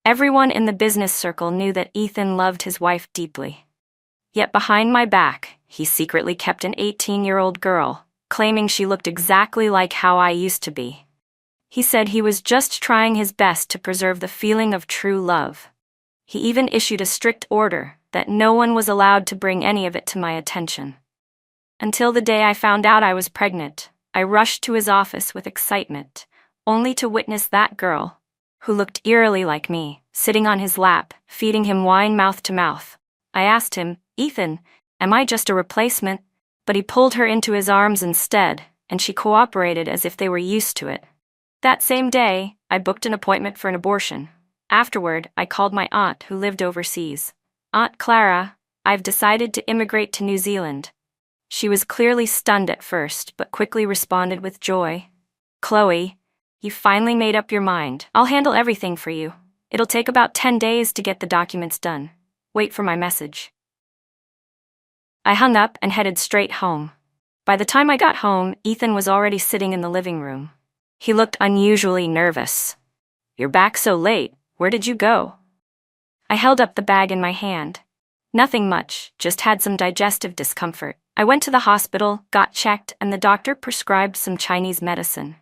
Everyone in the business circle knew that Ethan loved his wife deeply. Yet behind my back, he secretly kept an 18-year-old girl, claiming she looked exactly like how I used to be. He said he was just trying his best to preserve the feeling of true love. He even issued a strict order that no one was allowed to bring any of it to my attention. Until the day I found out I was pregnant, I rushed to his office with excitement, only to witness that girl, who looked eerily like me, sitting on his lap, feeding him wine mouth to mouth. I asked him, "Ethan, am I just a replacement?" But he pulled her into his arms instead, and she cooperated as if they were used to it. That same day, I booked an appointment for an abortion. Afterward, I called my aunt who lived overseas. "Aunt Clara, I've decided to immigrate to New Zealand." She was clearly stunned at first, but quickly responded with joy. "Chloe, you finally made up your mind. I'll handle everything for you. It'll take about 10 days to get the documents done. Wait for my message." I hung up and headed straight home. By the time I got home, Ethan was already sitting in the living room. He looked unusually nervous. "You're back so late. Where did you go?" I held up the bag in my hand. "Nothing much, just had some digestive discomfort. I went to the hospital, got checked, and the doctor prescribed some Chinese medicine.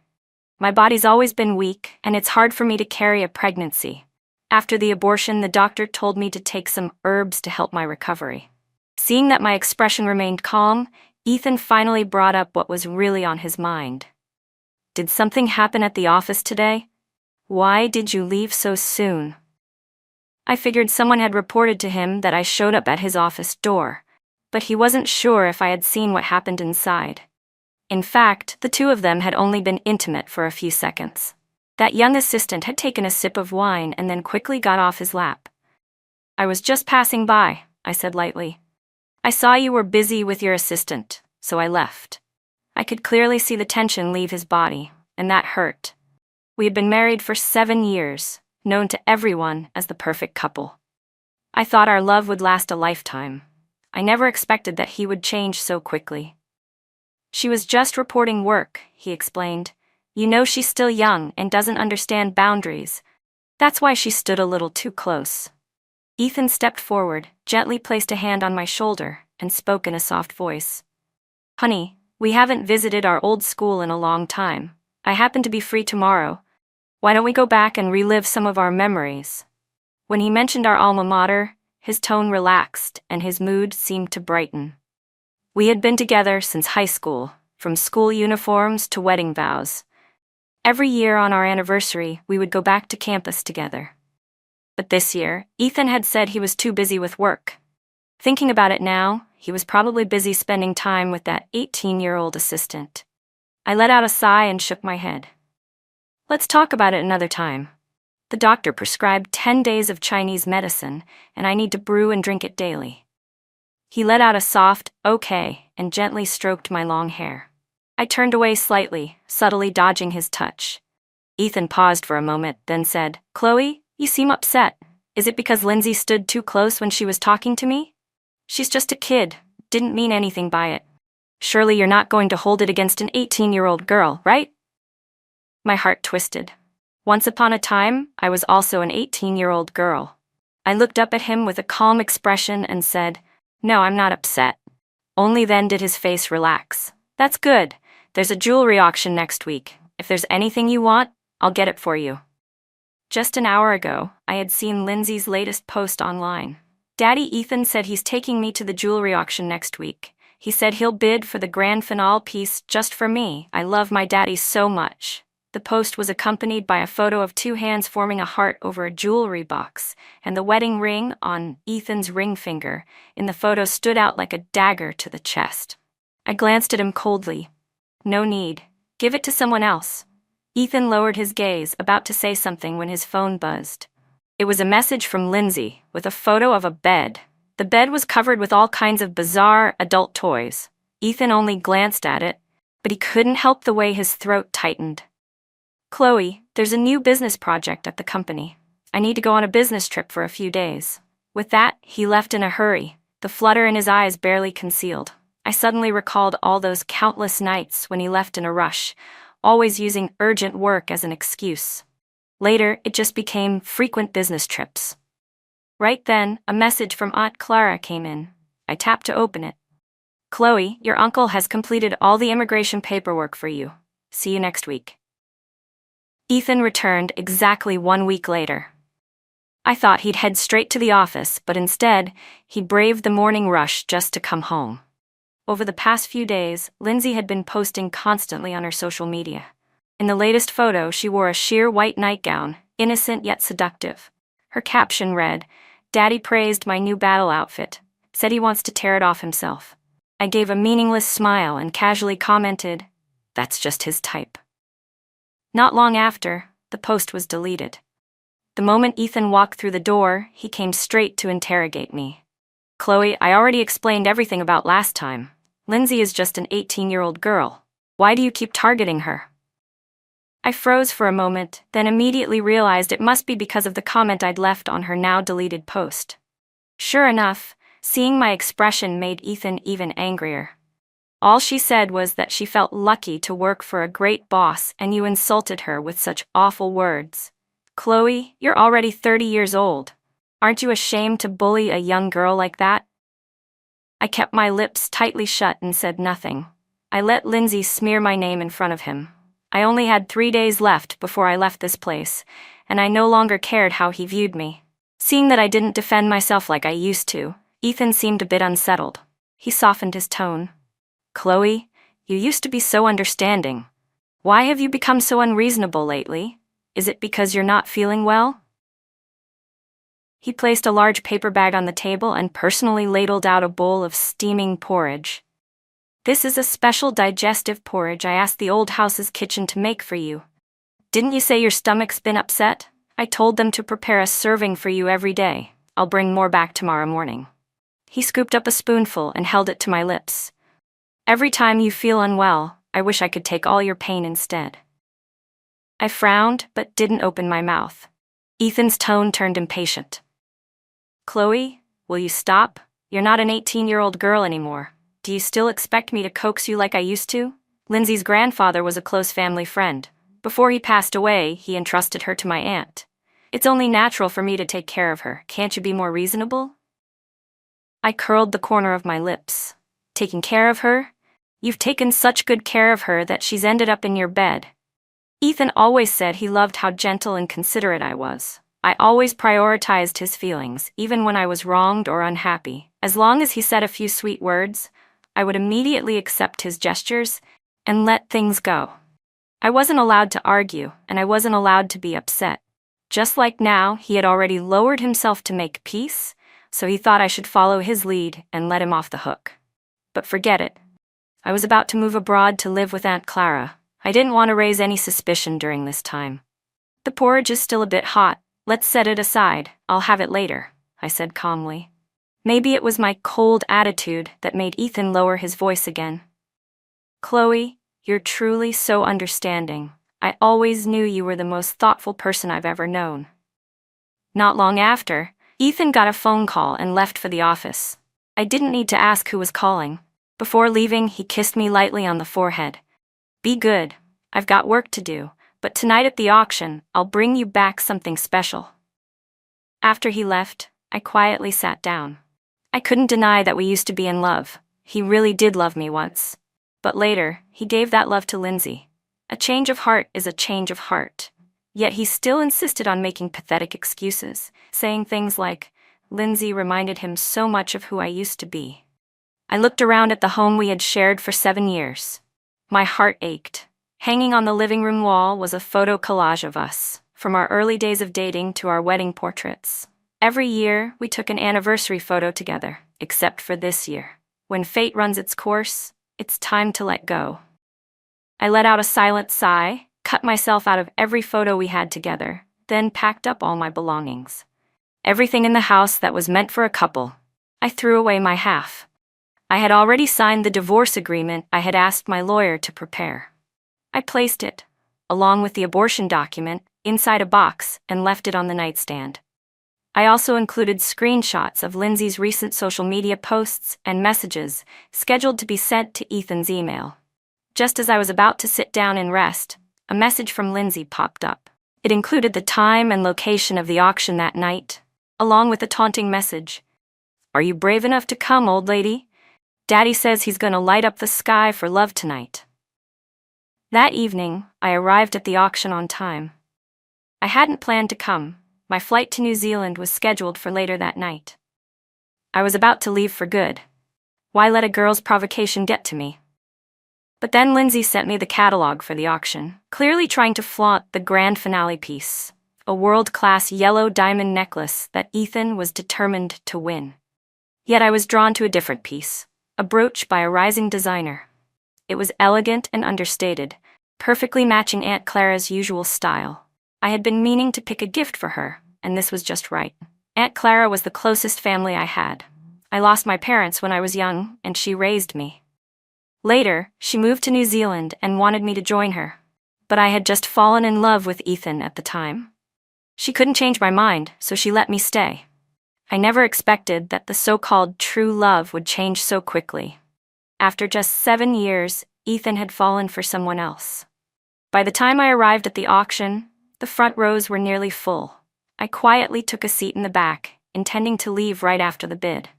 My body's always been weak, and it's hard for me to carry a pregnancy. After the abortion, the doctor told me to take some herbs to help my recovery." Seeing that my expression remained calm, Ethan finally brought up what was really on his mind. "Did something happen at the office today? Why did you leave so soon?" I figured someone had reported to him that I showed up at his office door, but he wasn't sure if I had seen what happened inside. In fact, the two of them had only been intimate for a few seconds. That young assistant had taken a sip of wine and then quickly got off his lap. "I was just passing by," I said lightly. "I saw you were busy with your assistant, so I left." I could clearly see the tension leave his body, and that hurt. We had been married for 7 years, known to everyone as the perfect couple. I thought our love would last a lifetime. I never expected that he would change so quickly. "She was just reporting work," he explained. "You know, she's still young and doesn't understand boundaries. That's why she stood a little too close." Ethan stepped forward, gently placed a hand on my shoulder, and spoke in a soft voice. "Honey, we haven't visited our old school in a long time. I happen to be free tomorrow. Why don't we go back and relive some of our memories?" When he mentioned our alma mater, his tone relaxed and his mood seemed to brighten. We had been together since high school, from school uniforms to wedding vows. Every year on our anniversary, we would go back to campus together. But this year, Ethan had said he was too busy with work. Thinking about it now, he was probably busy spending time with that 18-year-old assistant. I let out a sigh and shook my head. "Let's talk about it another time. The doctor prescribed 10 days of Chinese medicine, and I need to brew and drink it daily." He let out a soft, "okay," and gently stroked my long hair. I turned away slightly, subtly dodging his touch. Ethan paused for a moment, then said, "Chloe, you seem upset. Is it because Lindsay stood too close when she was talking to me? She's just a kid, didn't mean anything by it. Surely you're not going to hold it against an 18-year-old girl, right?" My heart twisted. Once upon a time, I was also an 18-year-old girl. I looked up at him with a calm expression and said, "No, I'm not upset." Only then did his face relax. "That's good. There's a jewelry auction next week. If there's anything you want, I'll get it for you." Just an hour ago, I had seen Lindsay's latest post online. "Daddy Ethan said he's taking me to the jewelry auction next week. He said he'll bid for the grand finale piece just for me. I love my daddy so much." The post was accompanied by a photo of 2 hands forming a heart over a jewelry box, and the wedding ring on Ethan's ring finger in the photo stood out like a dagger to the chest. I glanced at him coldly. "No need. Give it to someone else." Ethan lowered his gaze, about to say something when his phone buzzed. It was a message from Lindsay, with a photo of a bed. The bed was covered with all kinds of bizarre adult toys. Ethan only glanced at it, but he couldn't help the way his throat tightened. "Chloe, there's a new business project at the company. I need to go on a business trip for a few days." With that, he left in a hurry, the flutter in his eyes barely concealed. I suddenly recalled all those countless nights when he left in a rush, always using urgent work as an excuse. Later, it just became frequent business trips. Right then, a message from Aunt Clara came in. I tapped to open it. "Chloe, your uncle has completed all the immigration paperwork for you. See you next week." Ethan returned exactly 1 week later. I thought he'd head straight to the office, but instead, he braved the morning rush just to come home. Over the past few days, Lindsay had been posting constantly on her social media. In the latest photo, she wore a sheer white nightgown, innocent yet seductive. Her caption read, "Daddy praised my new battle outfit, said he wants to tear it off himself." I gave a meaningless smile and casually commented, "That's just his type." Not long after, the post was deleted. The moment Ethan walked through the door, he came straight to interrogate me. "Chloe, I already explained everything about last time. Lindsay is just an 18-year-old girl. Why do you keep targeting her?" I froze for a moment, then immediately realized it must be because of the comment I'd left on her now-deleted post. Sure enough, seeing my expression made Ethan even angrier. All she said was that she felt lucky to work for a great boss and you insulted her with such awful words. "Chloe, you're already 30 years old. Aren't you ashamed to bully a young girl like that?" I kept my lips tightly shut and said nothing. I let Lindsay smear my name in front of him. I only had 3 days left before I left this place, and I no longer cared how he viewed me. Seeing that I didn't defend myself like I used to, Ethan seemed a bit unsettled. He softened his tone. "Chloe, you used to be so understanding. Why have you become so unreasonable lately? Is it because you're not feeling well?" He placed a large paper bag on the table and personally ladled out a bowl of steaming porridge. "This is a special digestive porridge I asked the old house's kitchen to make for you. Didn't you say your stomach's been upset? I told them to prepare a serving for you every day. I'll bring more back tomorrow morning." He scooped up a spoonful and held it to my lips. "Every time you feel unwell, I wish I could take all your pain instead." I frowned, but didn't open my mouth. Ethan's tone turned impatient. "Chloe, will you stop? You're not an 18-year-old girl anymore. Do you still expect me to coax you like I used to? Lindsay's grandfather was a close family friend. Before he passed away, he entrusted her to my aunt. It's only natural for me to take care of her. Can't you be more reasonable?" I curled the corner of my lips. "Taking care of her? You've taken such good care of her that she's ended up in your bed." Ethan always said he loved how gentle and considerate I was. I always prioritized his feelings, even when I was wronged or unhappy. As long as he said a few sweet words, I would immediately accept his gestures and let things go. I wasn't allowed to argue, and I wasn't allowed to be upset. Just like now, he had already lowered himself to make peace, so he thought I should follow his lead and let him off the hook. But forget it. I was about to move abroad to live with Aunt Clara. I didn't want to raise any suspicion during this time. "The porridge is still a bit hot. Let's set it aside. I'll have it later," I said calmly. Maybe it was my cold attitude that made Ethan lower his voice again. "Chloe, you're truly so understanding. I always knew you were the most thoughtful person I've ever known." Not long after, Ethan got a phone call and left for the office. I didn't need to ask who was calling. Before leaving, he kissed me lightly on the forehead. "Be good. I've got work to do, but tonight at the auction, I'll bring you back something special." After he left, I quietly sat down. I couldn't deny that we used to be in love. He really did love me once. But later, he gave that love to Lindsay. A change of heart is a change of heart. Yet he still insisted on making pathetic excuses, saying things like, Lindsay reminded him so much of who I used to be. I looked around at the home we had shared for 7 years. My heart ached. Hanging on the living room wall was a photo collage of us, from our early days of dating to our wedding portraits. Every year, we took an anniversary photo together, except for this year. When fate runs its course, it's time to let go. I let out a silent sigh, cut myself out of every photo we had together, then packed up all my belongings. Everything in the house that was meant for a couple. I threw away my half. I had already signed the divorce agreement I had asked my lawyer to prepare. I placed it, along with the abortion document, inside a box and left it on the nightstand. I also included screenshots of Lindsay's recent social media posts and messages scheduled to be sent to Ethan's email. Just as I was about to sit down and rest, a message from Lindsay popped up. It included the time and location of the auction that night, along with a taunting message. "Are you brave enough to come, old lady? Daddy says he's gonna light up the sky for love tonight." That evening, I arrived at the auction on time. I hadn't planned to come. My flight to New Zealand was scheduled for later that night. I was about to leave for good. Why let a girl's provocation get to me? But then Lindsay sent me the catalog for the auction, clearly trying to flaunt the grand finale piece, a world-class yellow diamond necklace that Ethan was determined to win. Yet I was drawn to a different piece, a brooch by a rising designer. It was elegant and understated, perfectly matching Aunt Clara's usual style. I had been meaning to pick a gift for her, and this was just right. Aunt Clara was the closest family I had. I lost my parents when I was young, and she raised me. Later, she moved to New Zealand and wanted me to join her. But I had just fallen in love with Ethan at the time. She couldn't change my mind, so she let me stay. I never expected that the so-called true love would change so quickly. After just 7 years, Ethan had fallen for someone else. By the time I arrived at the auction, the front rows were nearly full. I quietly took a seat in the back, intending to leave right after the bid.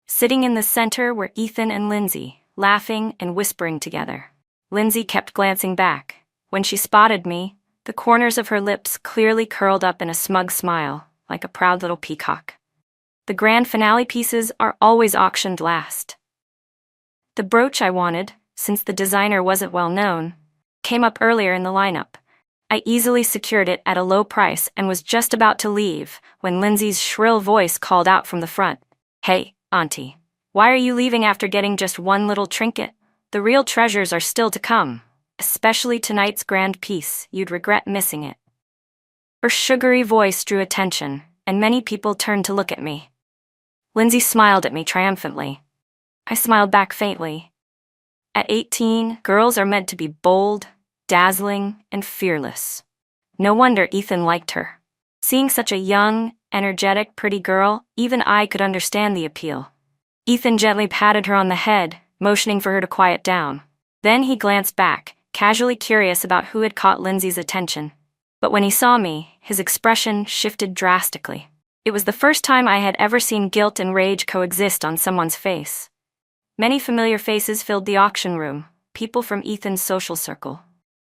Sitting in the center were Ethan and Lindsay, laughing and whispering together. Lindsay kept glancing back. When she spotted me, the corners of her lips clearly curled up in a smug smile, like a proud little peacock. The grand finale pieces are always auctioned last. The brooch I wanted, since the designer wasn't well known, came up earlier in the lineup. I easily secured it at a low price and was just about to leave when Lindsay's shrill voice called out from the front. "Hey, Auntie, why are you leaving after getting just one little trinket? The real treasures are still to come, especially tonight's grand piece. You'd regret missing it." Her sugary voice drew attention, and many people turned to look at me. Lindsay smiled at me triumphantly. I smiled back faintly. At 18, girls are meant to be bold, dazzling, and fearless. No wonder Ethan liked her. Seeing such a young, energetic, pretty girl, even I could understand the appeal. Ethan gently patted her on the head, motioning for her to quiet down. Then he glanced back, casually curious about who had caught Lindsay's attention. But when he saw me, his expression shifted drastically. It was the first time I had ever seen guilt and rage coexist on someone's face. Many familiar faces filled the auction room, people from Ethan's social circle.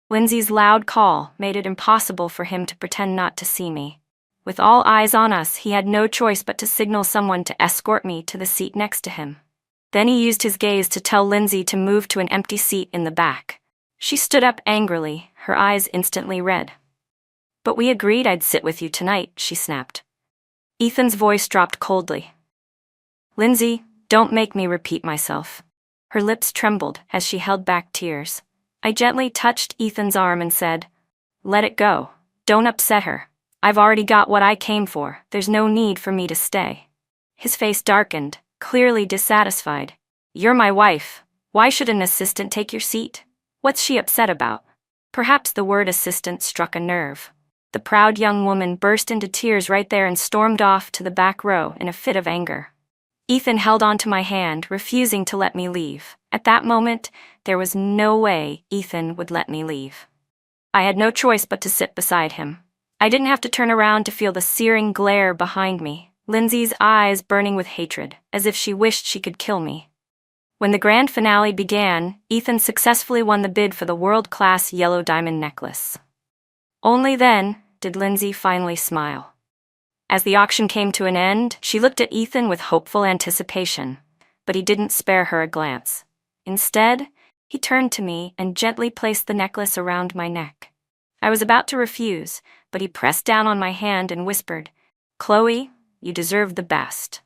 Lindsay's loud call made it impossible for him to pretend not to see me. With all eyes on us, he had no choice but to signal someone to escort me to the seat next to him. Then he used his gaze to tell Lindsay to move to an empty seat in the back. She stood up angrily, her eyes instantly red. "But we agreed I'd sit with you tonight," she snapped. Ethan's voice dropped coldly. "Lindsay, don't make me repeat myself." Her lips trembled as she held back tears. I gently touched Ethan's arm and said, "Let it go. Don't upset her. I've already got what I came for. There's no need for me to stay." His face darkened, clearly dissatisfied. "You're my wife. Why should an assistant take your seat? What's she upset about?" Perhaps the word assistant struck a nerve. The proud young woman burst into tears right there and stormed off to the back row in a fit of anger. Ethan held onto my hand, refusing to let me leave. At that moment, there was no way Ethan would let me leave. I had no choice but to sit beside him. I didn't have to turn around to feel the searing glare behind me, Lindsay's eyes burning with hatred, as if she wished she could kill me. When the grand finale began, Ethan successfully won the bid for the world-class yellow diamond necklace. Only then did Lindsay finally smile. As the auction came to an end, she looked at Ethan with hopeful anticipation, but he didn't spare her a glance. Instead, he turned to me and gently placed the necklace around my neck. I was about to refuse, but he pressed down on my hand and whispered, "Chloe, you deserve the best."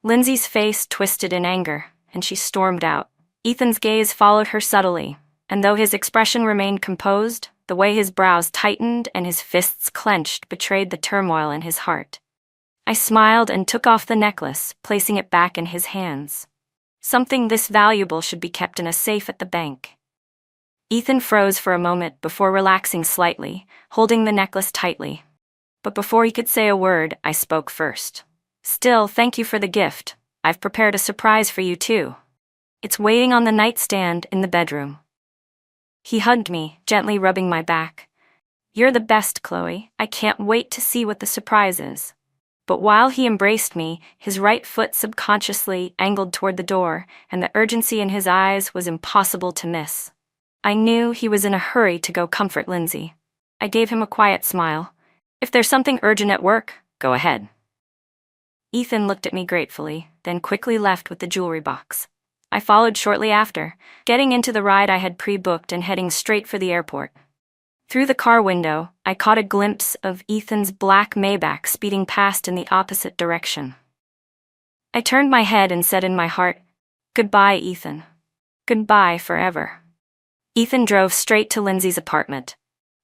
Lindsay's face twisted in anger, and she stormed out. Ethan's gaze followed her subtly, and though his expression remained composed, the way his brows tightened and his fists clenched betrayed the turmoil in his heart. I smiled and took off the necklace, placing it back in his hands. Something this valuable should be kept in a safe at the bank. Ethan froze for a moment before relaxing slightly, holding the necklace tightly. But before he could say a word, I spoke first. "Still, thank you for the gift. I've prepared a surprise for you too. It's waiting on the nightstand in the bedroom." He hugged me, gently rubbing my back. "You're the best, Chloe. I can't wait to see what the surprise is." But while he embraced me, his right foot subconsciously angled toward the door, and the urgency in his eyes was impossible to miss. I knew he was in a hurry to go comfort Lindsay. I gave him a quiet smile. "If there's something urgent at work, go ahead." Ethan looked at me gratefully, then quickly left with the jewelry box. I followed shortly after, getting into the ride I had pre-booked and heading straight for the airport. Through the car window, I caught a glimpse of Ethan's black Maybach speeding past in the opposite direction. I turned my head and said in my heart, "Goodbye, Ethan. Goodbye forever." Ethan drove straight to Lindsay's apartment.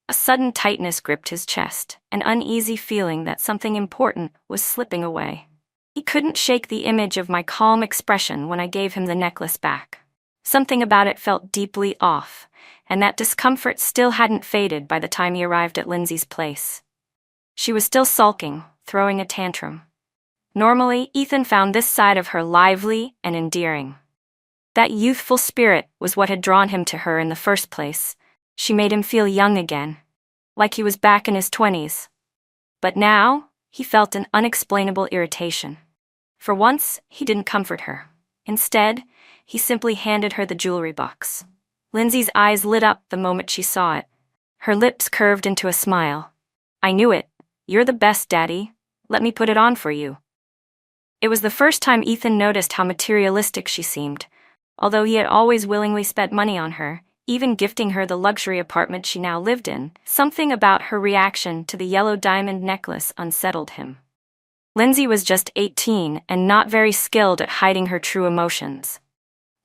A sudden tightness gripped his chest, an uneasy feeling that something important was slipping away. He couldn't shake the image of my calm expression when I gave him the necklace back. Something about it felt deeply off, and that discomfort still hadn't faded by the time he arrived at Lindsay's place. She was still sulking, throwing a tantrum. Normally, Ethan found this side of her lively and endearing. That youthful spirit was what had drawn him to her in the first place. She made him feel young again, like he was back in his 20s. But now, he felt an unexplainable irritation. For once, he didn't comfort her. Instead, he simply handed her the jewelry box. Lindsay's eyes lit up the moment she saw it. Her lips curved into a smile. "I knew it. You're the best, Daddy. Let me put it on for you." It was the first time Ethan noticed how materialistic she seemed. Although he had always willingly spent money on her, even gifting her the luxury apartment she now lived in, something about her reaction to the yellow diamond necklace unsettled him. Lindsay was just 18 and not very skilled at hiding her true emotions.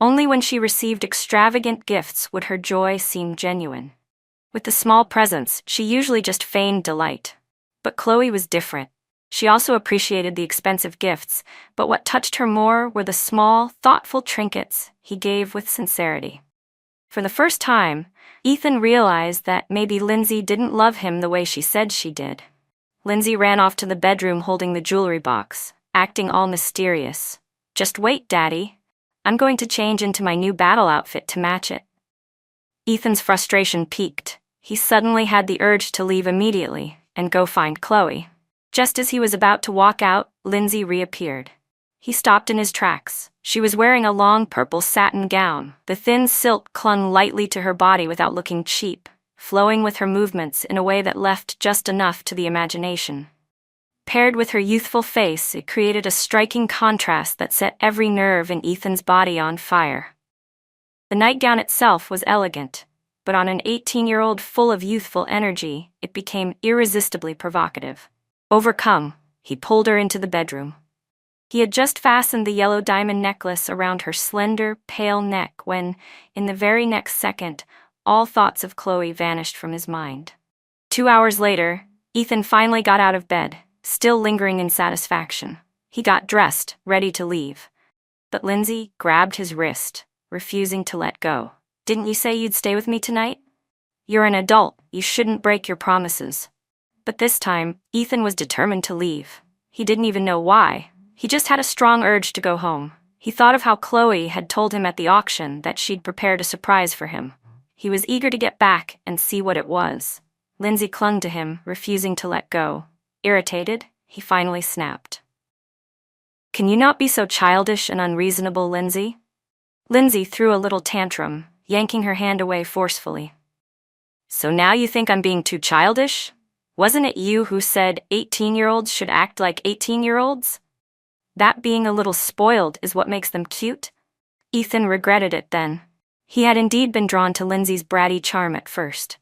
Only when she received extravagant gifts would her joy seem genuine. With the small presents, she usually just feigned delight. But Chloe was different. She also appreciated the expensive gifts, but what touched her more were the small, thoughtful trinkets he gave with sincerity. For the first time, Ethan realized that maybe Lindsay didn't love him the way she said she did. Lindsay ran off to the bedroom holding the jewelry box, acting all mysterious. "Just wait, Daddy. I'm going to change into my new battle outfit to match it." Ethan's frustration peaked. He suddenly had the urge to leave immediately and go find Chloe. Just as he was about to walk out, Lindsay reappeared. He stopped in his tracks. She was wearing a long purple satin gown. The thin silk clung lightly to her body without looking cheap, flowing with her movements in a way that left just enough to the imagination. Paired with her youthful face, it created a striking contrast that set every nerve in Ethan's body on fire. The nightgown itself was elegant, but on an 18-year-old full of youthful energy, it became irresistibly provocative. Overcome, he pulled her into the bedroom. He had just fastened the yellow diamond necklace around her slender, pale neck when, in the very next second, all thoughts of Chloe vanished from his mind. 2 hours later, Ethan finally got out of bed, still lingering in satisfaction. He got dressed, ready to leave. But Lindsay grabbed his wrist, refusing to let go. "Didn't you say you'd stay with me tonight? You're an adult, you shouldn't break your promises." But this time, Ethan was determined to leave. He didn't even know why. He just had a strong urge to go home. He thought of how Chloe had told him at the auction that she'd prepared a surprise for him. He was eager to get back and see what it was. Lindsay clung to him, refusing to let go. Irritated, he finally snapped. "Can you not be so childish and unreasonable, Lindsay?" Lindsay threw a little tantrum, yanking her hand away forcefully. "So now you think I'm being too childish? Wasn't it you who said 18-year-olds should act like 18-year-olds? That being a little spoiled is what makes them cute?" Ethan regretted it then. He had indeed been drawn to Lindsay's bratty charm at first.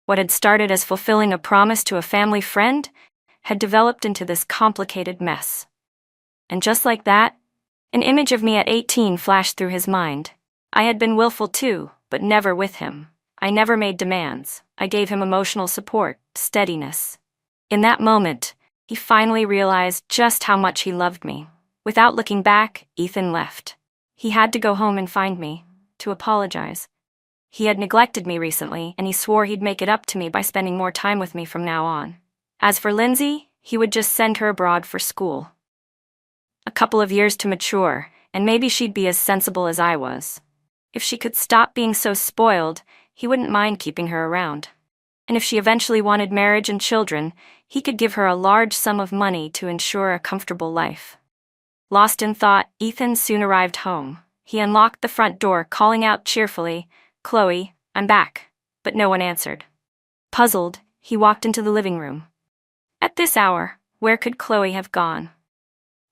What had started as fulfilling a promise to a family friend had developed into this complicated mess. And just like that, an image of me at 18 flashed through his mind. I had been willful too, but never with him. I never made demands. I gave him emotional support, steadiness. In that moment, he finally realized just how much he loved me. Without looking back, Ethan left. He had to go home and find me, to apologize. He had neglected me recently, and he swore he'd make it up to me by spending more time with me from now on. As for Lindsay, he would just send her abroad for school. A couple of years to mature, and maybe she'd be as sensible as I was. If she could stop being so spoiled, he wouldn't mind keeping her around. And if she eventually wanted marriage and children, he could give her a large sum of money to ensure a comfortable life. Lost in thought, Ethan soon arrived home. He unlocked the front door, calling out cheerfully, "Chloe, I'm back," but no one answered. Puzzled, he walked into the living room. At this hour, where could Chloe have gone?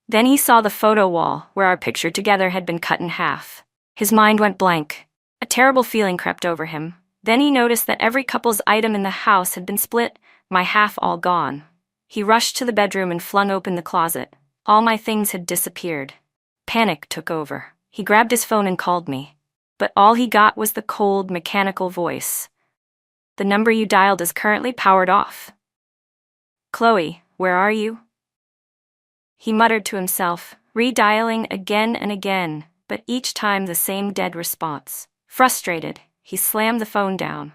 Then he saw the photo wall, where our picture together had been cut in half. His mind went blank. A terrible feeling crept over him. Then he noticed that every couple's item in the house had been split, my half all gone. He rushed to the bedroom and flung open the closet. All my things had disappeared. Panic took over. He grabbed his phone and called me. But all he got was the cold, mechanical voice. "The number you dialed is currently powered off." "Chloe, where are you?" He muttered to himself, redialing again and again, but each time the same dead response. Frustrated, he slammed the phone down.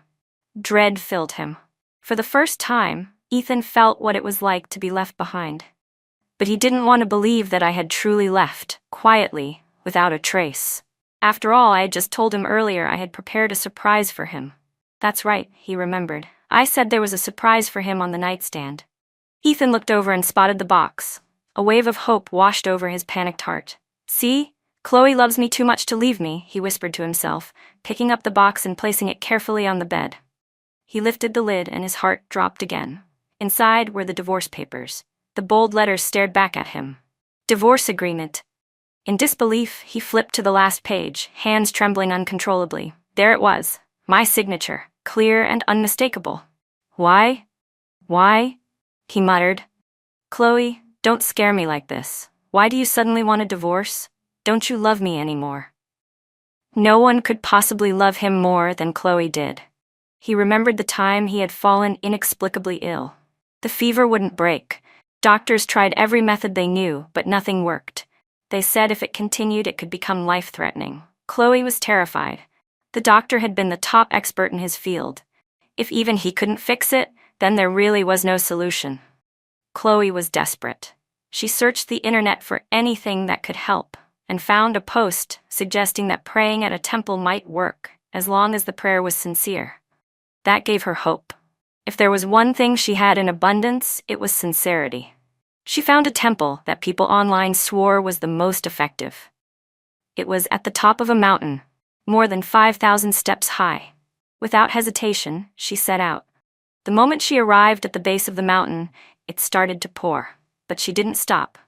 Dread filled him. For the first time, Ethan felt what it was like to be left behind. But he didn't want to believe that I had truly left, quietly, without a trace. After all, I had just told him earlier I had prepared a surprise for him. That's right, he remembered. I said there was a surprise for him on the nightstand. Ethan looked over and spotted the box. A wave of hope washed over his panicked heart. "See? Chloe loves me too much to leave me," he whispered to himself, picking up the box and placing it carefully on the bed. He lifted the lid and his heart dropped again. Inside were the divorce papers. The bold letters stared back at him. Divorce agreement. In disbelief, he flipped to the last page, hands trembling uncontrollably. There it was, my signature, clear and unmistakable. "Why? Why?" he muttered. "Chloe, don't scare me like this. Why do you suddenly want a divorce? Don't you love me anymore?" No one could possibly love him more than Chloe did. He remembered the time he had fallen inexplicably ill. The fever wouldn't break. Doctors tried every method they knew, but nothing worked. They said if it continued, it could become life-threatening. Chloe was terrified. The doctor had been the top expert in his field. If even he couldn't fix it, then there really was no solution. Chloe was desperate. She searched the internet for anything that could help, and found a post suggesting that praying at a temple might work, as long as the prayer was sincere. That gave her hope. If there was one thing she had in abundance, it was sincerity. She found a temple that people online swore was the most effective. It was at the top of a mountain, more than 5,000 steps high. Without hesitation, she set out. The moment she arrived at the base of the mountain, it started to pour. But she didn't stop.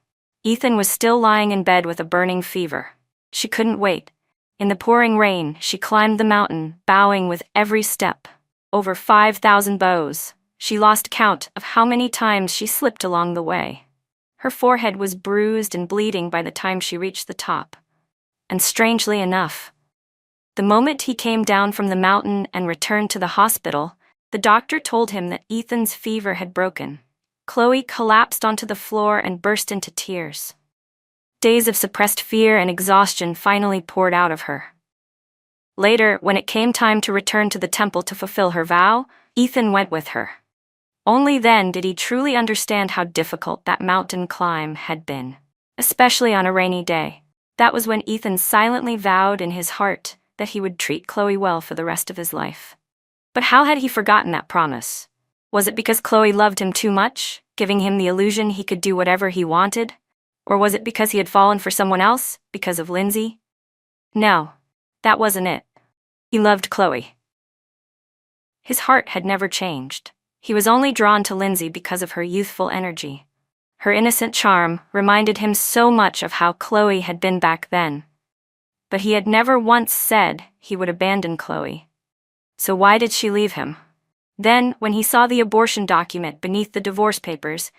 Ethan was still lying in bed with a burning fever. She couldn't wait. In the pouring rain, she climbed the mountain, bowing with every step. Over 5,000 bows. She lost count of how many times she slipped along the way. Her forehead was bruised and bleeding by the time she reached the top. And strangely enough, the moment he came down from the mountain and returned to the hospital, the doctor told him that Ethan's fever had broken. Chloe collapsed onto the floor and burst into tears. Days of suppressed fear and exhaustion finally poured out of her. Later, when it came time to return to the temple to fulfill her vow, Ethan went with her. Only then did he truly understand how difficult that mountain climb had been, especially on a rainy day. That was when Ethan silently vowed in his heart that he would treat Chloe well for the rest of his life. But how had he forgotten that promise? Was it because Chloe loved him too much, giving him the illusion he could do whatever he wanted? Or was it because he had fallen for someone else, because of Lindsay? No, that wasn't it. He loved Chloe. His heart had never changed. He was only drawn to Lindsay because of her youthful energy. Her innocent charm reminded him so much of how Chloe had been back then. But he had never once said he would abandon Chloe. So why did she leave him? Then, when he saw the abortion document beneath the divorce papers,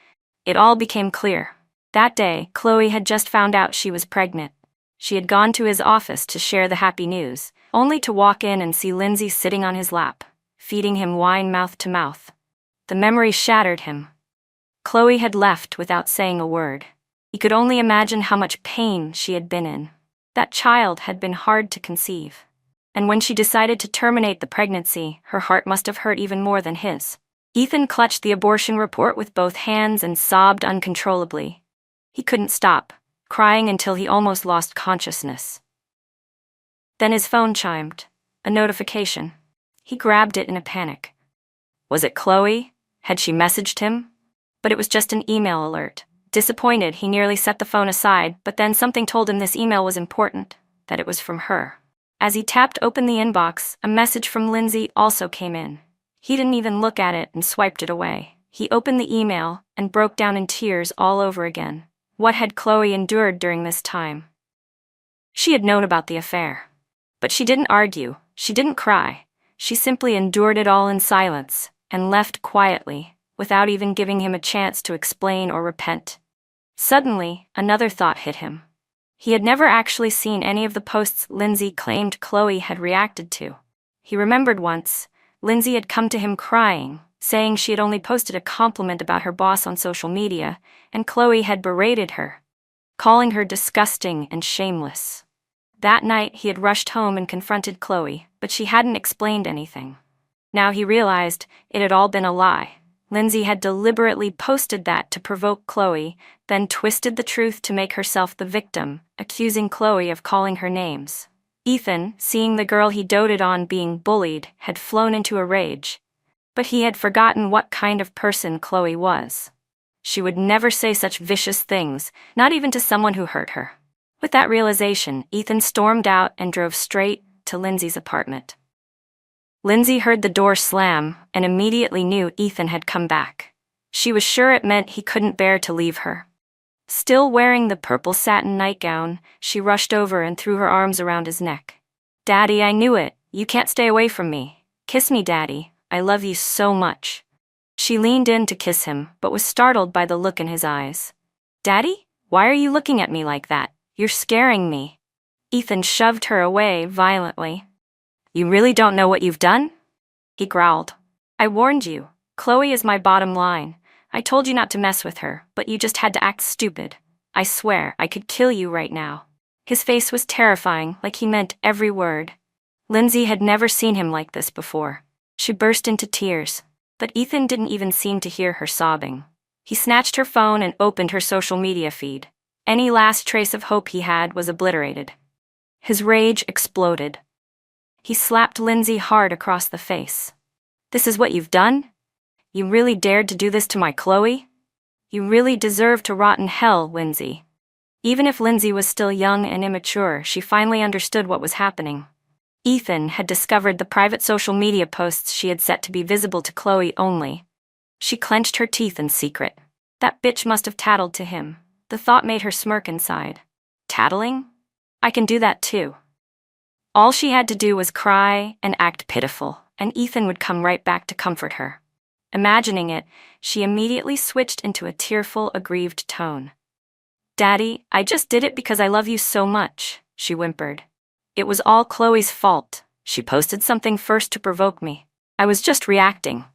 it all became clear. That day, Chloe had just found out she was pregnant. She had gone to his office to share the happy news, only to walk in and see Lindsay sitting on his lap, feeding him wine mouth to mouth. The memory shattered him. Chloe had left without saying a word. He could only imagine how much pain she had been in. That child had been hard to conceive. And when she decided to terminate the pregnancy, her heart must have hurt even more than his. Ethan clutched the abortion report with both hands and sobbed uncontrollably. He couldn't stop, crying until he almost lost consciousness. Then his phone chimed, a notification. He grabbed it in a panic. Was it Chloe? Had she messaged him? But it was just an email alert. Disappointed, he nearly set the phone aside, but then something told him this email was important, that it was from her. As he tapped open the inbox, a message from Lindsay also came in. He didn't even look at it and swiped it away. He opened the email and broke down in tears all over again. What had Chloe endured during this time? She had known about the affair. But she didn't argue, she didn't cry. She simply endured it all in silence, and left quietly, without even giving him a chance to explain or repent. Suddenly, another thought hit him. He had never actually seen any of the posts Lindsay claimed Chloe had reacted to. He remembered once, Lindsay had come to him crying, saying she had only posted a compliment about her boss on social media, and Chloe had berated her, calling her disgusting and shameless. That night he had rushed home and confronted Chloe, but she hadn't explained anything. Now he realized it had all been a lie. Lindsay had deliberately posted that to provoke Chloe, then twisted the truth to make herself the victim, accusing Chloe of calling her names. Ethan, seeing the girl he doted on being bullied, had flown into a rage. But he had forgotten what kind of person Chloe was. She would never say such vicious things, not even to someone who hurt her. With that realization, Ethan stormed out and drove straight to Lindsay's apartment. Lindsay heard the door slam and immediately knew Ethan had come back. She was sure it meant he couldn't bear to leave her. Still wearing the purple satin nightgown, she rushed over and threw her arms around his neck. "Daddy, I knew it. You can't stay away from me. Kiss me, Daddy. I love you so much." She leaned in to kiss him, but was startled by the look in his eyes. "Daddy? Why are you looking at me like that? You're scaring me." Ethan shoved her away violently. "You really don't know what you've done?" he growled. "I warned you. Chloe is my bottom line. I told you not to mess with her, but you just had to act stupid. I swear, I could kill you right now." His face was terrifying, like he meant every word. Lindsay had never seen him like this before. She burst into tears, but Ethan didn't even seem to hear her sobbing. He snatched her phone and opened her social media feed. Any last trace of hope he had was obliterated. His rage exploded. He slapped Lindsay hard across the face. "This is what you've done? You really dared to do this to my Chloe? You really deserve to rot in hell, Lindsay." Even if Lindsay was still young and immature, she finally understood what was happening. Ethan had discovered the private social media posts she had set to be visible to Chloe only. She clenched her teeth in secret. That bitch must have tattled to him. The thought made her smirk inside. Tattling? I can do that too. All she had to do was cry and act pitiful, and Ethan would come right back to comfort her. Imagining it, she immediately switched into a tearful, aggrieved tone. "Daddy, I just did it because I love you so much," she whimpered. "It was all Chloe's fault. She posted something first to provoke me. I was just reacting.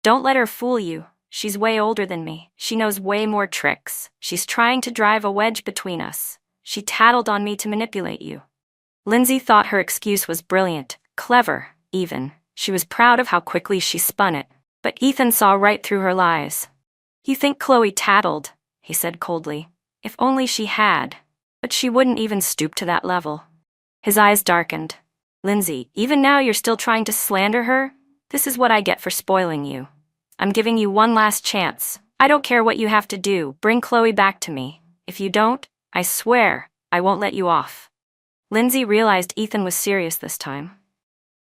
Don't let her fool you. She's way older than me. She knows way more tricks. She's trying to drive a wedge between us. She tattled on me to manipulate you." Lindsay thought her excuse was brilliant, clever, even. She was proud of how quickly she spun it. But Ethan saw right through her lies. "You think Chloe tattled," he said coldly. "If only she had. But she wouldn't even stoop to that level." His eyes darkened. "Lindsay, even now you're still trying to slander her? This is what I get for spoiling you. I'm giving you one last chance. I don't care what you have to do. Bring Chloe back to me. If you don't, I swear, I won't let you off." Lindsay realized Ethan was serious this time.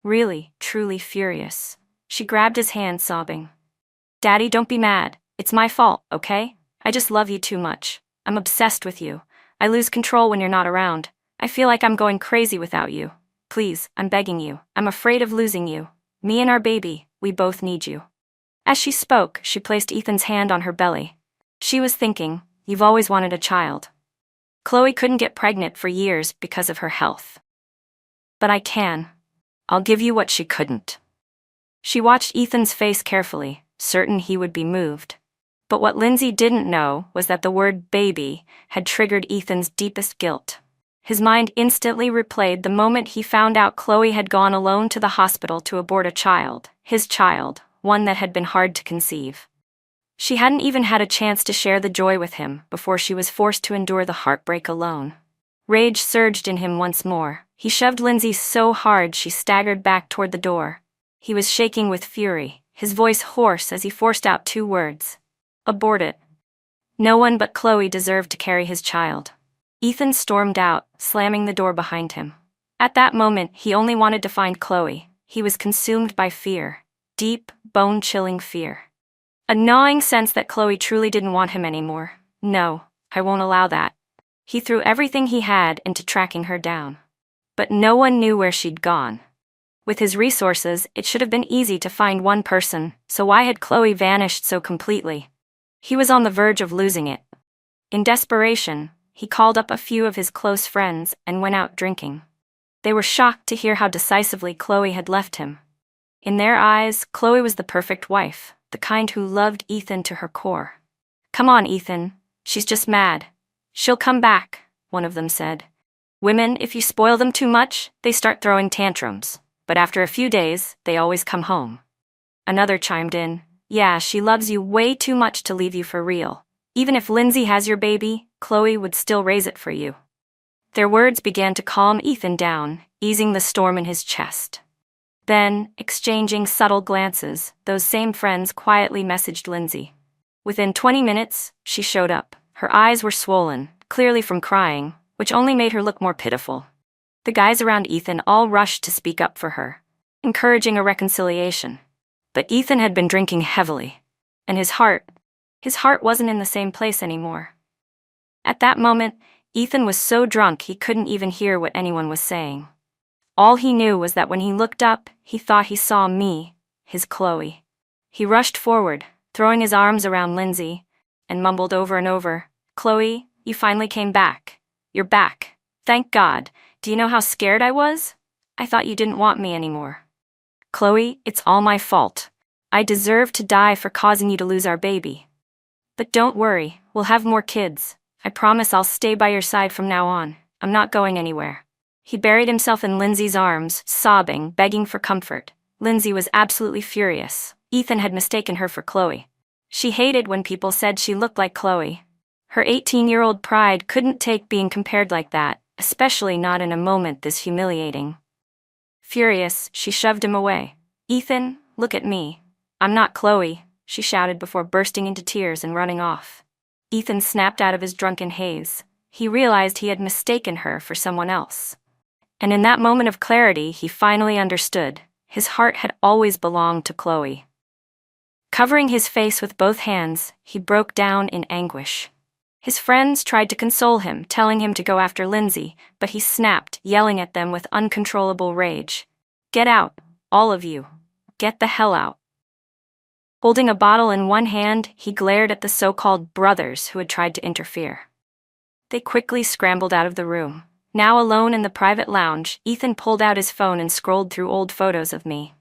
Really, truly furious. She grabbed his hand, sobbing. "Daddy, don't be mad. It's my fault, okay? I just love you too much. I'm obsessed with you. I lose control when you're not around. I feel like I'm going crazy without you. Please, I'm begging you. I'm afraid of losing you. Me and our baby, we both need you." As she spoke, she placed Ethan's hand on her belly. She was thinking, "You've always wanted a child. Chloe couldn't get pregnant for years because of her health. But I can. I'll give you what she couldn't." She watched Ethan's face carefully, certain he would be moved. But what Lindsay didn't know was that the word baby had triggered Ethan's deepest guilt. His mind instantly replayed the moment he found out Chloe had gone alone to the hospital to abort a child, his child, one that had been hard to conceive. She hadn't even had a chance to share the joy with him before she was forced to endure the heartbreak alone. Rage surged in him once more. He shoved Lindsay so hard she staggered back toward the door. He was shaking with fury, his voice hoarse as he forced out 2 words. Abort it. No one but Chloe deserved to carry his child. Ethan stormed out, slamming the door behind him. At that moment, he only wanted to find Chloe. He was consumed by fear. Deep, bone-chilling fear. A gnawing sense that Chloe truly didn't want him anymore. No, I won't allow that. He threw everything he had into tracking her down. But no one knew where she'd gone. With his resources, it should have been easy to find one person, so why had Chloe vanished so completely? He was on the verge of losing it. In desperation, he called up a few of his close friends and went out drinking. They were shocked to hear how decisively Chloe had left him. In their eyes, Chloe was the perfect wife, the kind who loved Ethan to her core. Come on, Ethan. She's just mad. She'll come back, one of them said. Women, if you spoil them too much, they start throwing tantrums. But after a few days, they always come home. Another chimed in. Yeah, she loves you way too much to leave you for real. Even if Lindsay has your baby, Chloe would still raise it for you. Their words began to calm Ethan down, easing the storm in his chest. Then, exchanging subtle glances, those same friends quietly messaged Lindsay. Within 20 minutes, she showed up. Her eyes were swollen, clearly from crying, which only made her look more pitiful. The guys around Ethan all rushed to speak up for her, encouraging a reconciliation. But Ethan had been drinking heavily, and his heart wasn't in the same place anymore. At that moment, Ethan was so drunk he couldn't even hear what anyone was saying. All he knew was that when he looked up, he thought he saw me, his Chloe. He rushed forward, throwing his arms around Lindsay, and mumbled over and over, Chloe, you finally came back. You're back. Thank God. Do you know how scared I was? I thought you didn't want me anymore. Chloe, it's all my fault. I deserve to die for causing you to lose our baby. But don't worry, we'll have more kids. I promise I'll stay by your side from now on. I'm not going anywhere. He buried himself in Lindsay's arms, sobbing, begging for comfort. Lindsay was absolutely furious. Ethan had mistaken her for Chloe. She hated when people said she looked like Chloe. Her 18-year-old pride couldn't take being compared like that, especially not in a moment this humiliating. Furious, she shoved him away. Ethan, look at me. I'm not Chloe, she shouted before bursting into tears and running off. Ethan snapped out of his drunken haze. He realized he had mistaken her for someone else. And in that moment of clarity, he finally understood. His heart had always belonged to Chloe. Covering his face with both hands, he broke down in anguish. His friends tried to console him, telling him to go after Lindsay, but he snapped, yelling at them with uncontrollable rage. Get out, all of you. Get the hell out. Holding a bottle in one hand, he glared at the so-called brothers who had tried to interfere. They quickly scrambled out of the room. Now alone in the private lounge, Ethan pulled out his phone and scrolled through old photos of me.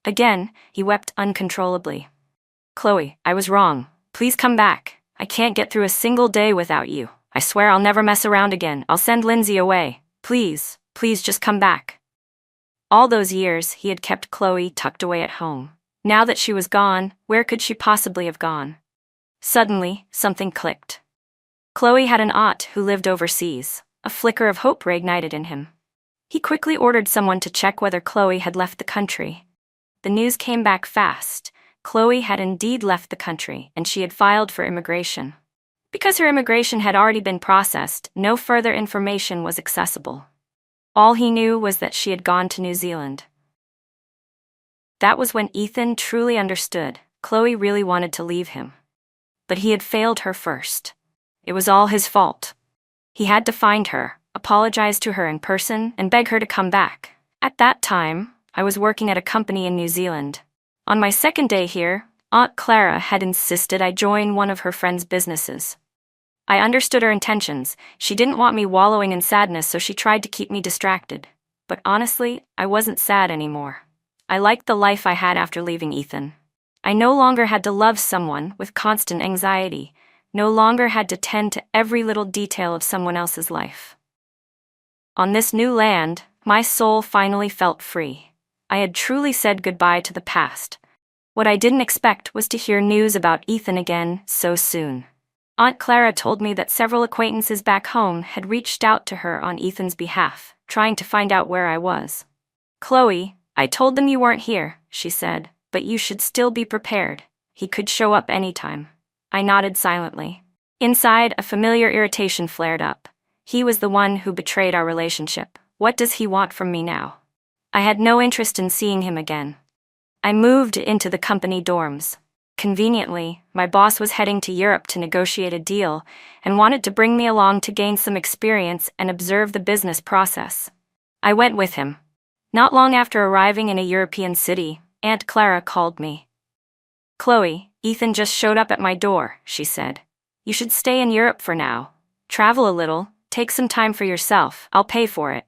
Again, he wept uncontrollably. Chloe, I was wrong. Please come back. I can't get through a single day without you. I swear I'll never mess around again. I'll send Lindsay away. Please, please just come back. All those years, he had kept Chloe tucked away at home. Now that she was gone, where could she possibly have gone? Suddenly, something clicked. Chloe had an aunt who lived overseas. A flicker of hope reignited in him. He quickly ordered someone to check whether Chloe had left the country. The news came back fast. Chloe had indeed left the country, and she had filed for immigration. Because her immigration had already been processed, no further information was accessible. All he knew was that she had gone to New Zealand. That was when Ethan truly understood. Chloe really wanted to leave him. But he had failed her first. It was all his fault. He had to find her, apologize to her in person, and beg her to come back. At that time, I was working at a company in New Zealand. On my second day here, Aunt Clara had insisted I join one of her friend's businesses. I understood her intentions. She didn't want me wallowing in sadness, so she tried to keep me distracted. But honestly, I wasn't sad anymore. I liked the life I had after leaving Ethan. I no longer had to love someone with constant anxiety, no longer had to tend to every little detail of someone else's life. On this new land, my soul finally felt free. I had truly said goodbye to the past. What I didn't expect was to hear news about Ethan again so soon. Aunt Clara told me that several acquaintances back home had reached out to her on Ethan's behalf, trying to find out where I was. Chloe, I told them you weren't here, she said, but you should still be prepared. He could show up anytime. I nodded silently. Inside, a familiar irritation flared up. He was the one who betrayed our relationship. What does he want from me now? I had no interest in seeing him again. I moved into the company dorms. Conveniently, my boss was heading to Europe to negotiate a deal and wanted to bring me along to gain some experience and observe the business process. I went with him. Not long after arriving in a European city, Aunt Clara called me. "Chloe, Ethan just showed up at my door," she said. "You should stay in Europe for now. Travel a little, take some time for yourself, I'll pay for it."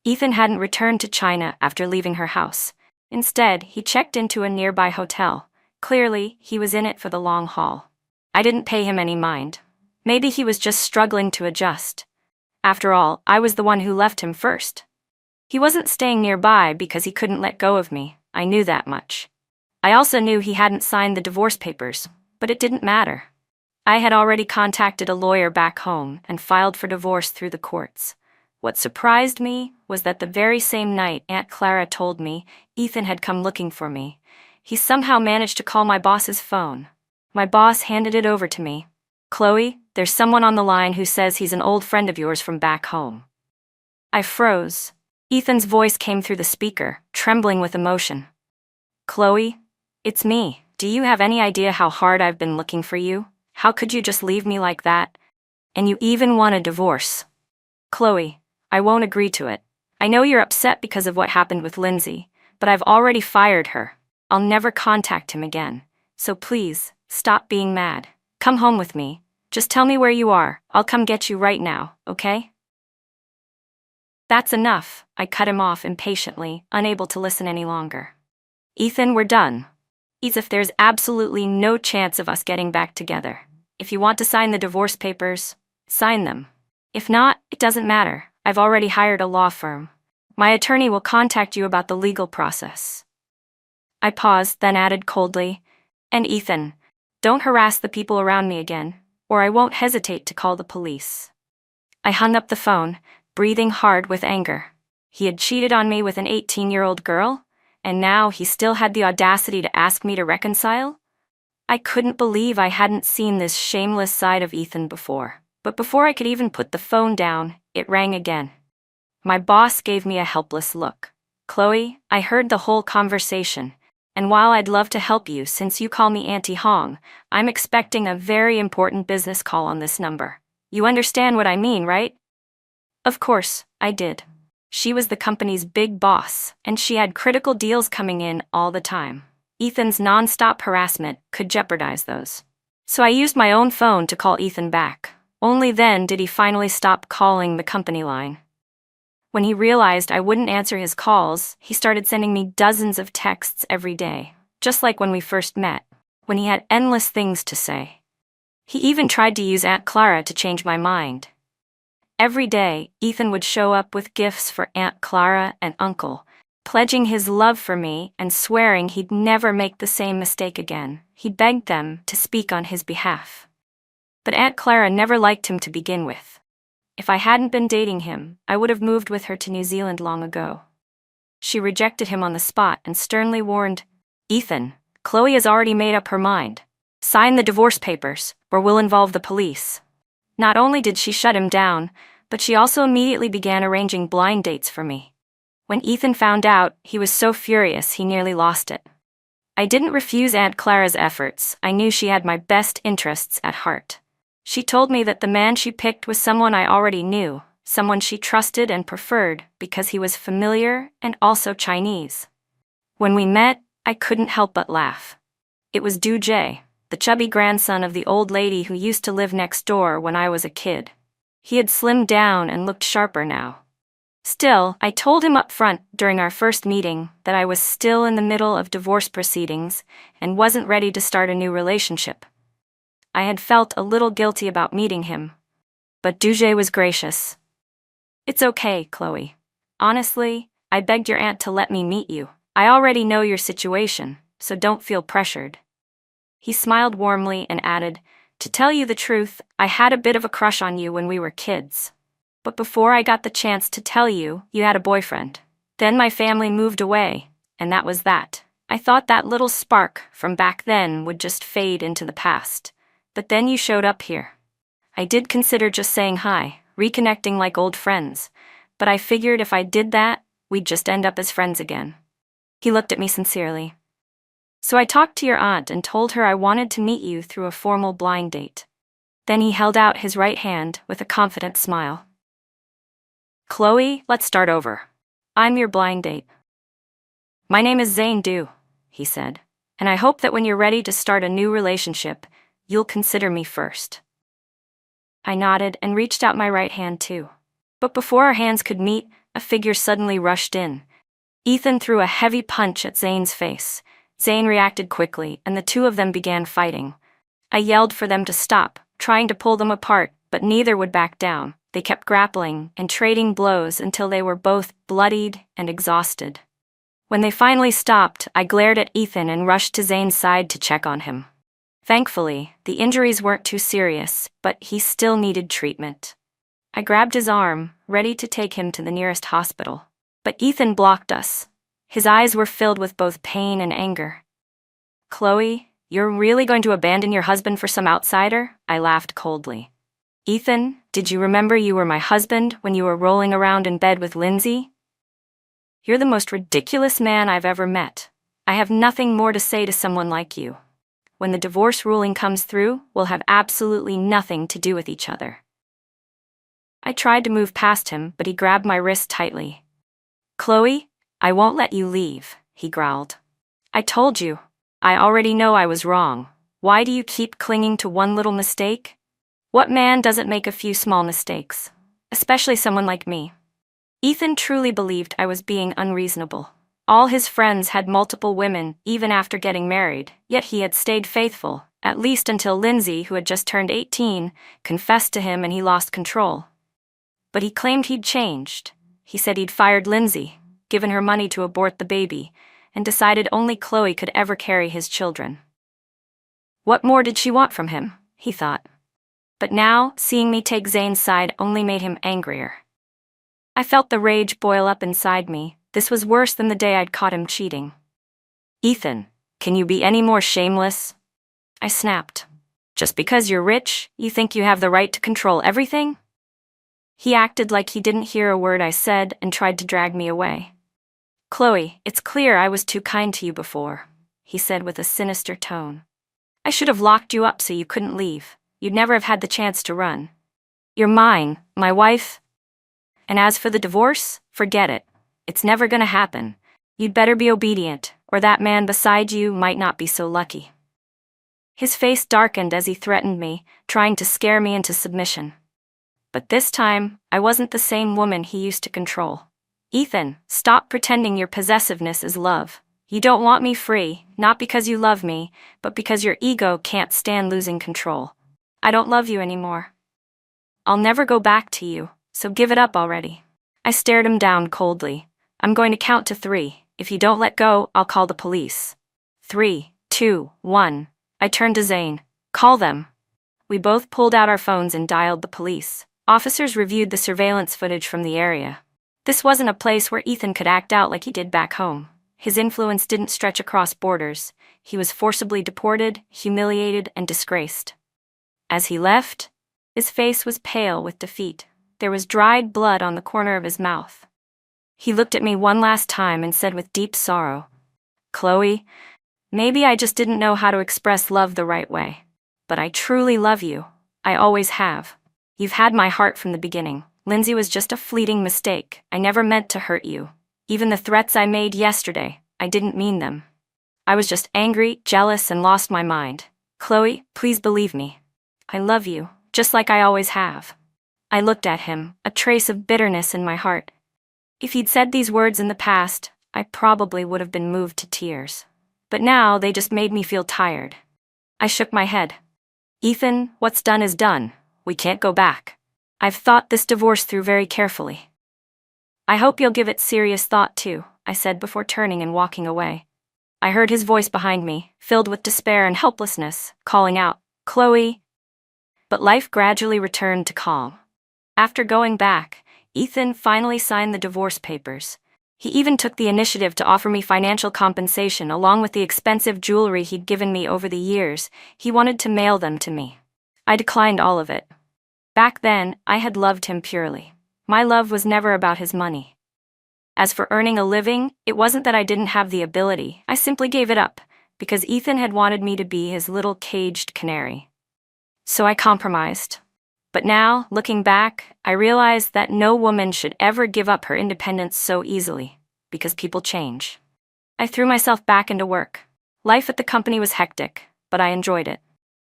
Ethan hadn't returned to China after leaving her house. Instead, he checked into a nearby hotel. Clearly, he was in it for the long haul. I didn't pay him any mind. Maybe he was just struggling to adjust. After all, I was the one who left him first. He wasn't staying nearby because he couldn't let go of me. I knew that much. I also knew he hadn't signed the divorce papers, but it didn't matter. I had already contacted a lawyer back home and filed for divorce through the courts. What surprised me was that the very same night Aunt Clara told me Ethan had come looking for me, he somehow managed to call my boss's phone. My boss handed it over to me. "Chloe, there's someone on the line who says he's an old friend of yours from back home." I froze. Ethan's voice came through the speaker, trembling with emotion. "Chloe, it's me. Do you have any idea how hard I've been looking for you? How could you just leave me like that? And you even want a divorce? Chloe, I won't agree to it. I know you're upset because of what happened with Lindsay, but I've already fired her. I'll never contact him again. So please, stop being mad. Come home with me. Just tell me where you are. I'll come get you right now, okay?" "That's enough," I cut him off impatiently, unable to listen any longer. "Ethan, we're done. As if there's absolutely no chance of us getting back together. If you want to sign the divorce papers, sign them. If not, it doesn't matter. I've already hired a law firm. My attorney will contact you about the legal process." I paused, then added coldly, "And Ethan, don't harass the people around me again, or I won't hesitate to call the police." I hung up the phone, breathing hard with anger. He had cheated on me with an 18-year-old girl, and now he still had the audacity to ask me to reconcile? I couldn't believe I hadn't seen this shameless side of Ethan before. But before I could even put the phone down, it rang again. My boss gave me a helpless look. "Chloe, I heard the whole conversation, and while I'd love to help you since you call me Auntie Hong, I'm expecting a very important business call on this number. You understand what I mean, right?" Of course, I did. She was the company's big boss, and she had critical deals coming in all the time. Ethan's non-stop harassment could jeopardize those. So I used my own phone to call Ethan back. Only then did he finally stop calling the company line. When he realized I wouldn't answer his calls, he started sending me dozens of texts every day, just like when we first met, when he had endless things to say. He even tried to use Aunt Clara to change my mind. Every day, Ethan would show up with gifts for Aunt Clara and Uncle, pledging his love for me and swearing he'd never make the same mistake again. He begged them to speak on his behalf. But Aunt Clara never liked him to begin with. If I hadn't been dating him, I would have moved with her to New Zealand long ago. She rejected him on the spot and sternly warned, "Ethan, Chloe has already made up her mind. Sign the divorce papers, or we'll involve the police." Not only did she shut him down, but she also immediately began arranging blind dates for me. When Ethan found out, he was so furious he nearly lost it. I didn't refuse Aunt Clara's efforts. I knew she had my best interests at heart. She told me that the man she picked was someone I already knew, someone she trusted and preferred because he was familiar and also Chinese. When we met, I couldn't help but laugh. It was Du Jie, the chubby grandson of the old lady who used to live next door when I was a kid. He had slimmed down and looked sharper now. Still, I told him up front during our first meeting that I was still in the middle of divorce proceedings and wasn't ready to start a new relationship. I had felt a little guilty about meeting him, but Du Jie was gracious. "It's okay, Chloe. Honestly, I begged your aunt to let me meet you. I already know your situation, so don't feel pressured." He smiled warmly and added, "To tell you the truth, I had a bit of a crush on you when we were kids. But before I got the chance to tell you, you had a boyfriend. Then my family moved away, and that was that. I thought that little spark from back then would just fade into the past. But then you showed up here. I did consider just saying hi, reconnecting like old friends, but I figured if I did that, we'd just end up as friends again. He looked at me sincerely. So I talked to your aunt and told her I wanted to meet you through a formal blind date. Then he held out his right hand with a confident smile. Chloe, let's start over. I'm your blind date. My name is Zane Du, he said, and I hope that when you're ready to start a new relationship, you'll consider me first. I nodded and reached out my right hand too. But before our hands could meet, a figure suddenly rushed in. Ethan threw a heavy punch at Zane's face. Zane reacted quickly, and the two of them began fighting. I yelled for them to stop, trying to pull them apart, but neither would back down. They kept grappling and trading blows until they were both bloodied and exhausted. When they finally stopped, I glared at Ethan and rushed to Zane's side to check on him. Thankfully, the injuries weren't too serious, but he still needed treatment. I grabbed his arm, ready to take him to the nearest hospital. But Ethan blocked us. His eyes were filled with both pain and anger. Chloe, you're really going to abandon your husband for some outsider? I laughed coldly. Ethan, did you remember you were my husband when you were rolling around in bed with Lindsay? You're the most ridiculous man I've ever met. I have nothing more to say to someone like you. When the divorce ruling comes through, we'll have absolutely nothing to do with each other. I tried to move past him, but he grabbed my wrist tightly. Chloe, I won't let you leave, he growled. I told you. I already know I was wrong. Why do you keep clinging to one little mistake? What man doesn't make a few small mistakes? Especially someone like me. Ethan truly believed I was being unreasonable. All his friends had multiple women, even after getting married, yet he had stayed faithful, at least until Lindsay, who had just turned 18, confessed to him and he lost control. But he claimed he'd changed. He said he'd fired Lindsay, given her money to abort the baby, and decided only Chloe could ever carry his children. What more did she want from him, he thought. But now, seeing me take Zane's side only made him angrier. I felt the rage boil up inside me. This was worse than the day I'd caught him cheating. Ethan, can you be any more shameless? I snapped. Just because you're rich, you think you have the right to control everything? He acted like he didn't hear a word I said and tried to drag me away. Chloe, it's clear I was too kind to you before, he said with a sinister tone. I should have locked you up so you couldn't leave. You'd never have had the chance to run. You're mine, my wife. And as for the divorce, forget it. It's never gonna happen. You'd better be obedient, or that man beside you might not be so lucky. His face darkened as he threatened me, trying to scare me into submission. But this time, I wasn't the same woman he used to control. Ethan, stop pretending your possessiveness is love. You don't want me free, not because you love me, but because your ego can't stand losing control. I don't love you anymore. I'll never go back to you, so give it up already. I stared him down coldly. I'm going to count to 3. If you don't let go, I'll call the police. 3, 2, 1. I turned to Zane. Call them. We both pulled out our phones and dialed the police. Officers reviewed the surveillance footage from the area. This wasn't a place where Ethan could act out like he did back home. His influence didn't stretch across borders. He was forcibly deported, humiliated, and disgraced. As he left, his face was pale with defeat. There was dried blood on the corner of his mouth. He looked at me one last time and said with deep sorrow, Chloe, maybe I just didn't know how to express love the right way. But I truly love you. I always have. You've had my heart from the beginning. Lindsay was just a fleeting mistake. I never meant to hurt you. Even the threats I made yesterday, I didn't mean them. I was just angry, jealous, and lost my mind. Chloe, please believe me. I love you, just like I always have. I looked at him, a trace of bitterness in my heart. If he'd said these words in the past, I probably would have been moved to tears. But now they just made me feel tired. I shook my head. Ethan, what's done is done. We can't go back. I've thought this divorce through very carefully. I hope you'll give it serious thought too, I said before turning and walking away. I heard his voice behind me, filled with despair and helplessness, calling out, Chloe. But life gradually returned to calm. After going back, Ethan finally signed the divorce papers. He even took the initiative to offer me financial compensation along with the expensive jewelry he'd given me over the years. He wanted to mail them to me. I declined all of it. Back then, I had loved him purely. My love was never about his money. As for earning a living, it wasn't that I didn't have the ability. I simply gave it up, because Ethan had wanted me to be his little caged canary. So I compromised. But now, looking back, I realized that no woman should ever give up her independence so easily, because people change. I threw myself back into work. Life at the company was hectic, but I enjoyed it.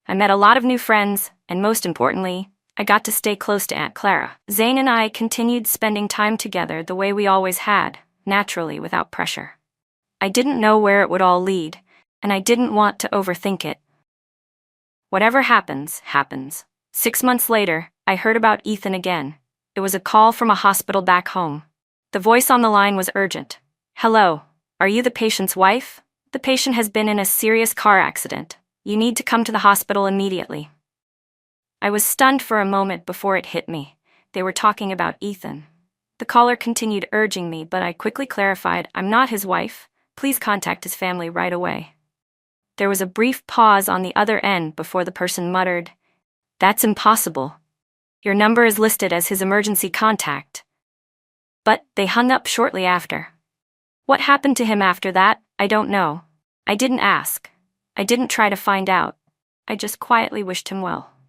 I met a lot of new friends, and most importantly, I got to stay close to Aunt Clara. Zane and I continued spending time together the way we always had, naturally, without pressure. I didn't know where it would all lead, and I didn't want to overthink it. Whatever happens, happens. 6 months later, I heard about Ethan again. It was a call from a hospital back home. The voice on the line was urgent. "Hello, are you the patient's wife? The patient has been in a serious car accident. You need to come to the hospital immediately." I was stunned for a moment before it hit me. They were talking about Ethan. The caller continued urging me, but I quickly clarified, "I'm not his wife. Please contact his family right away." There was a brief pause on the other end before the person muttered, "That's impossible. Your number is listed as his emergency contact." But they hung up shortly after. What happened to him after that, I don't know. I didn't ask. I didn't try to find out. I just quietly wished him well.